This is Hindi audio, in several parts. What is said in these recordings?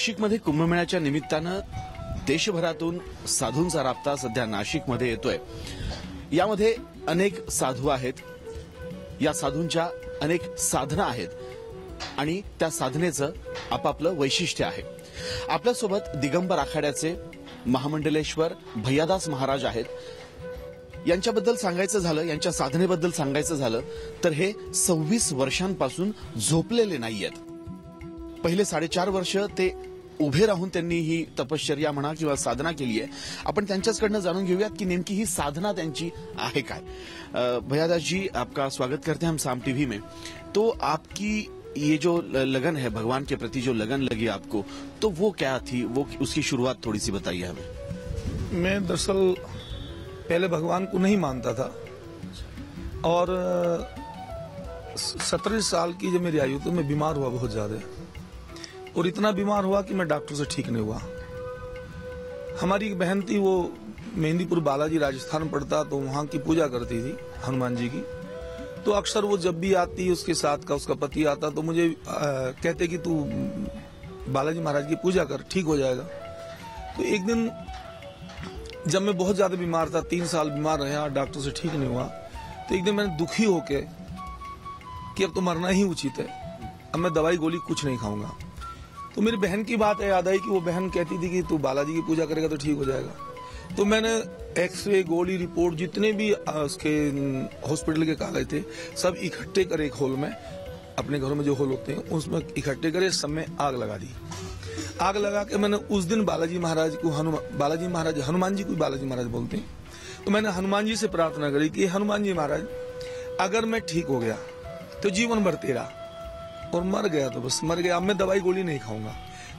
नाशिकमध्ये कुंभमेळ्याच्या निमित्तानं देशभरातून साधूंचा राबता सध्या नाशिकमध्ये येतोय। यामध्ये अनेक साधू आहेत, या साधूंच्या अनेक साधना आहेत आणि त्या साधनेचं आपापलं वैशिष्ट्य आहे। आपल्यासोबत दिगंबर आखाड्याचे महामंडलेश्वर भैयादास महाराज आहेत। यांच्याबद्दल सांगायचं झालं, यांच्या साधनेबद्दल सांगायचं झालं तर हे 26 वर्षांपासून झोपलेले नाहीयेत। पहिले 4.5 वर्ष ते उभे राहून त्यांनी ही तपश्चर्या म्हणा किंवा साधना केली आहे। आपण त्यांच्याचकडनं जाणून घेऊयात की नेमकी ही साधना त्यांची आहे काय। भैयादास जी, आपका स्वागत करते हैं हम साम टीवी में। तो आपकी ये जो लगन है, भगवान के प्रति जो लगन लगी आपको, तो वो क्या थी, वो उसकी शुरुआत थोड़ी सी बताइए हमें। मैं दरअसल पहले भगवान को नहीं मानता था और 17 साल की जब मेरी आयु तो मैं बीमार हुआ बहुत ज्यादा, और इतना बीमार हुआ कि मैं डॉक्टर से ठीक नहीं हुआ। हमारी एक बहन थी, वो मेहंदीपुर बालाजी राजस्थान पड़ता, तो वहां की पूजा करती थी हनुमान जी की। तो अक्सर वो जब भी आती, उसके साथ का उसका पति आता, तो मुझे कहते कि तू बालाजी महाराज की पूजा कर, ठीक हो जाएगा। तो एक दिन जब मैं बहुत ज्यादा बीमार था, 3 साल बीमार रहा, डॉक्टर से ठीक नहीं हुआ, तो एक दिन मैंने दुखी होके कि अब तो मरना ही उचित है, अब मैं दवाई गोली कुछ नहीं खाऊंगा। तो मेरी बहन की बात याद आई कि वो बहन कहती थी कि तू बालाजी की पूजा करेगा तो ठीक हो जाएगा। तो मैंने एक्सरे, गोली, रिपोर्ट, जितने भी उसके हॉस्पिटल के कागज थे सब इकट्ठे करे एक होल में, अपने घरों में जो होल होते हैं उसमें इकट्ठे करे, सब में आग लगा दी। आग लगा के मैंने उस दिन बालाजी महाराज को, हनुमान जी को बालाजी महाराज बोलते हैं, तो मैंने हनुमान जी से प्रार्थना करी कि हनुमान जी महाराज, अगर मैं ठीक हो गया तो जीवन भर तेरा, और मर गया तो बस मर गया, अब मैं दवाई गोली नहीं खाऊंगा।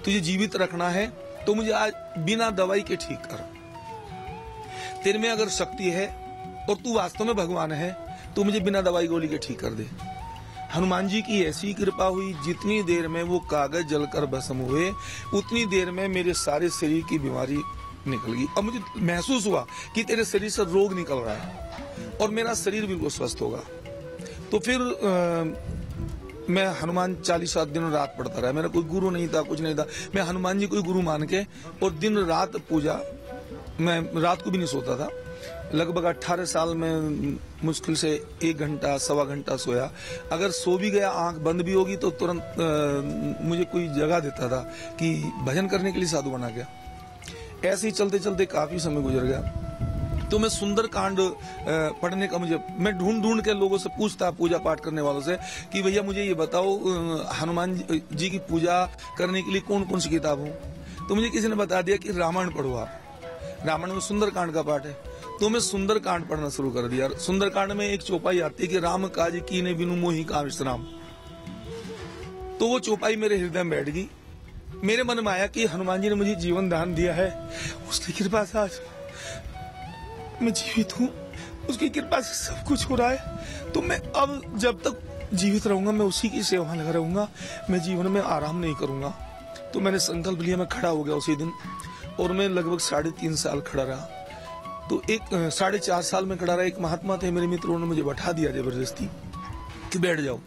तुझे जीवित रखना है तो मुझे आज बिना दवाई के ठीक कर। तेरे में अगर शक्ति है और तू वास्तव में भगवान है तो मुझे बिना दवाई गोली के ठीक कर दे। हनुमान जी की ऐसी कृपा हुई, जितनी देर में वो कागज जलकर भस्म हुए उतनी देर में मेरे सारे शरीर की बीमारी निकल गई। अब मुझे महसूस हुआ कि तेरे शरीर से रोग निकल रहा है और मेरा शरीर बिल्कुल स्वस्थ होगा। तो फिर मैं हनुमान चालीसा दिन रात पढ़ता रहा। मेरा कोई गुरु नहीं था, कुछ नहीं था, मैं हनुमान जी को गुरु मान के और दिन रात पूजा, मैं रात को भी नहीं सोता था। लगभग 18 साल में मुश्किल से 1 घंटा, 1.25 घंटा सोया। अगर सो भी गया, आंख बंद भी होगी तो तुरंत मुझे कोई जगह देता था कि भजन करने के लिए साधु बना गया। ऐसे ही चलते चलते काफी समय गुजर गया। तो मैं सुंदर कांड पढ़ने का, मैं ढूंढ के लोगों से पूछता, पूजा पाठ करने वालों से, कि भैया मुझे ये बताओ हनुमान जी की पूजा करने के लिए कौन कौन सी किताब हो। तो मुझे किसी ने बता दिया कि रामायण पढ़ो आप, रामायण में सुंदर कांड का पाठ है। तो मैं सुंदर कांड पढ़ना शुरू कर दिया। सुंदर कांड में एक चौपाई आती है कि राम काज कीने बिनु मोहि का विश्राम। तो वो चौपाई मेरे हृदय में बैठ गई। मेरे मन में आया कि हनुमान जी ने मुझे जीवन दान दिया है, उसकी कृपा से आज मैं जीवित हूँ, उसकी कृपा से सब कुछ हो रहा है। तो मैं अब जब तक जीवित रहूंगा मैं उसी की सेवा लगा रहूंगा, मैं जीवन में आराम नहीं करूंगा। तो मैंने संकल्प लिया, मैं खड़ा हो गया उसी दिन, और मैं लगभग 3.5 साल खड़ा रहा। तो 4.5 साल में खड़ा रहा। एक महात्मा थे मेरे मित्र, उन्होंने मुझे बैठा दिया जबरदस्ती कि बैठ जाओ।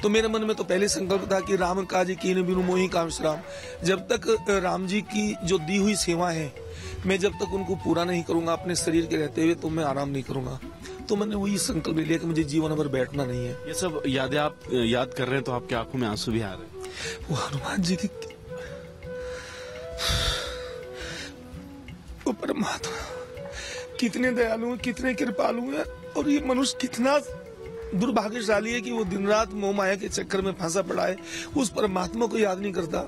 तो मेरे मन में तो पहले संकल्प था कि राम काज कीने बिनु मोहि का विश्राम। जब तक राम जी की जो दी हुई सेवा है, मैं जब तक उनको पूरा नहीं करूंगा अपने शरीर के रहते हुए, तो मैं आराम नहीं करूंगा। तो मैंने वही संकल्प लिया कि मुझे जीवन भर बैठना नहीं है। ये सब यादें आप याद कर रहे हैं तो आपकी आंखों में आंसू भी आ रहे हैं। वो हनुमान जी की, वो परमात्मा कितने दयालु हैं, कितने कृपालु हैं, और ये मनुष्य कितना दुर्भाग्यशाली है कि वो दिन रात मोह माया के चक्कर में फंसा पड़ा है, उस परमात्मा को याद नहीं करता।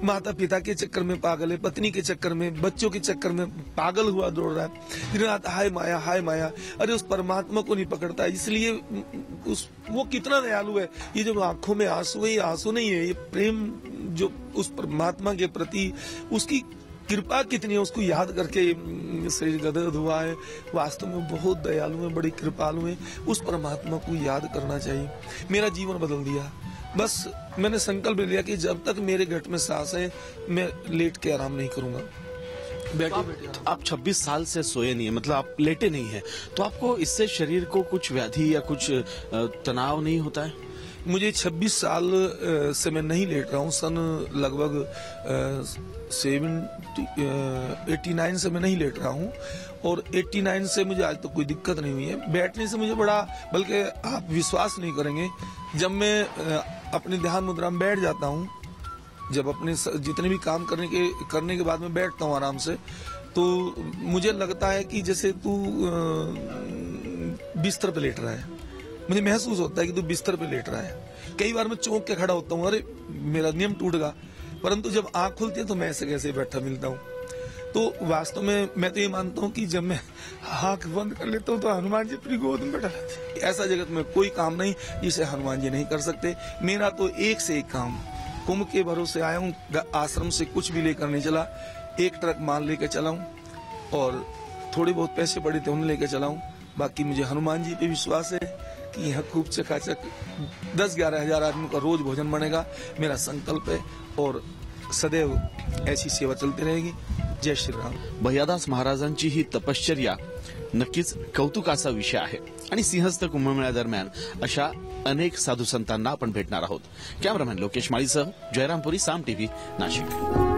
माता पिता के चक्कर में पागल है, पत्नी के चक्कर में, बच्चों के चक्कर में पागल हुआ दौड़ रहा है दिन रात, हाय माया हाय माया। अरे उस परमात्मा को नहीं पकड़ता। इसलिए वो कितना दयालु है। ये जो आंखों में आंसू है, ये आंसू नहीं है, ये प्रेम जो उस परमात्मा के प्रति, उसकी कृपा कितनी है, उसको याद करके शरीर गदगद हुआ है। वास्तव में बहुत दयालु है, बड़ी कृपालु है। उस परमात्मा को याद करना चाहिए। मेरा जीवन बदल दिया। बस मैंने संकल्प लिया कि जब तक मेरे घट में सांस है मैं लेट के आराम नहीं करूंगा। बैठे आप 26 साल से सोए नहीं है, मतलब आप लेटे नहीं है, तो आपको इससे शरीर को कुछ व्याधि या कुछ तनाव नहीं होता है? मुझे 26 साल से मैं नहीं लेट रहा हूँ। सन लगभग 89 से मैं नहीं लेट रहा हूँ और 89 से मुझे आज तक कोई दिक्कत नहीं हुई है। बैठने से मुझे बड़ा, बल्कि आप विश्वास नहीं करेंगे, जब मैं अपनी ध्यान मुद्रा में बैठ जाता हूँ, जब अपने जितने भी काम करने के बाद में बैठता हूँ आराम से, तो मुझे लगता है कि जैसे तू बिस्तर पे लेट रहा है। मुझे महसूस होता है कि तू बिस्तर पे लेट रहा है। कई बार मैं चौंक के खड़ा होता हूँ, अरे मेरा नियम टूट गया, परंतु जब आंख खुलती है तो मैं ऐसे कैसे बैठा मिलता हूँ। तो वास्तव में मैं तो ये मानता हूँ कि जब मैं आंख बंद कर लेता हूँ तो हनुमान जी अपनी गोद में बैठा रहते हैं। ऐसा जगत में कोई काम नहीं जिसे हनुमान जी नहीं कर सकते। मेरा तो एक से एक काम, कुंभ के भरोसे आया हूँ, आश्रम से कुछ भी लेकर नहीं चला, एक ट्रक माल लेकर चला हूँ और थोड़े बहुत पैसे पड़े थे उन्हें लेकर चला हूँ। बाकी मुझे हनुमान जी पे विश्वास है कि यहाँ खूब चकाचक 10-11 हजार आदमी का रोज भोजन बनेगा। मेरा संकल्प है और सदैव ऐसी सेवा चलती रहेगी। जय श्री राम। भैयादास महाराजांची ही तपश्चर्या नक्कीच कौतुकाचा विषय आहे आणि सिंहस्थ कुंभमेळ्यादरम्यान अशा अनेक साधू संतांना आपण भेटणार आहोत। कॅमेरामॅन लोकेश माळीसह जयरामपुरी, साम टीव्ही, नाशिक।